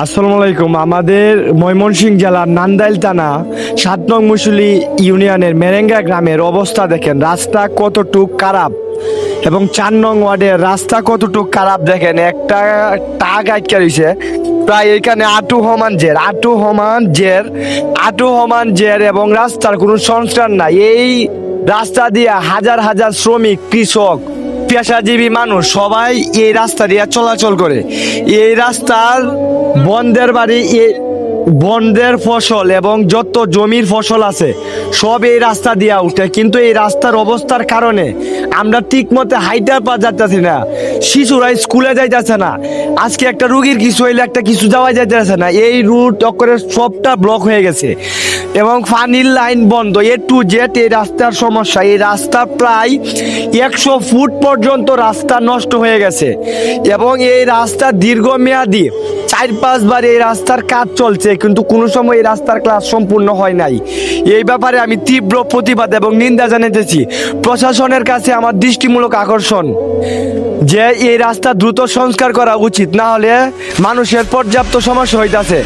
আসসালামু আলাইকুম। আমাদের ময়মনসিংহ জেলার নান্দাইল থানা ৭ নং মুসুলি ইউনিয়নের মেরেঙ্গা গ্রামের অবস্থা দেখেন, রাস্তা কতটুক খারাপ এবং ৪ নং ওয়ার্ডের রাস্তা কতটুক খারাপ দেখেন। একটা টাক আটকে রয়েছে প্রায় এখানে আটু সমান জের এবং রাস্তার কোনো সংস্কার নাই। এই রাস্তা দিয়ে হাজার হাজার শ্রমিক, কৃষক, পেশাজীবী মানুষ সবাই এই রাস্তা দিয়ে চলাচল করে। এই রাস্তার বন্দের ফসল এবং যত জমির ফসল আছে সব এই রাস্তা দিয়ে উঠে, কিন্তু এই রাস্তার অবস্থার কারণে আমরা ঠিক মতো হাইটার পা যাইতেছি না, শিশুরা স্কুলে যাইতেছে না, আজকে একটা রুগীর কিছু হইলে একটা কিছু যাওয়া যাইতেছে না। এই রুট করে সবটা ব্লক হয়ে গেছে এবং পানির লাইন বন্ধ, A to Z এই রাস্তার সমস্যা। এই রাস্তা প্রায় 100 ফুট পর্যন্ত রাস্তা নষ্ট হয়ে গেছে এবং এই রাস্তা দীর্ঘমেয়াদী 4-5 বার এই রাস্তার কাজ চলছে, কিন্তু কোনো সময় এই রাস্তার কাজ সম্পূর্ণ হয় নাই। এই ব্যাপারে আমি তীব্র প্রতিবাদ এবং নিন্দা জানাতেছি প্রশাসনের কাছে। আমার দৃষ্টিমূলক আকর্ষণ যে এই রাস্তা দ্রুত সংস্কার করা উচিত, না হলে মানুষের পর্যাপ্ত সমস্যা হইতাছে।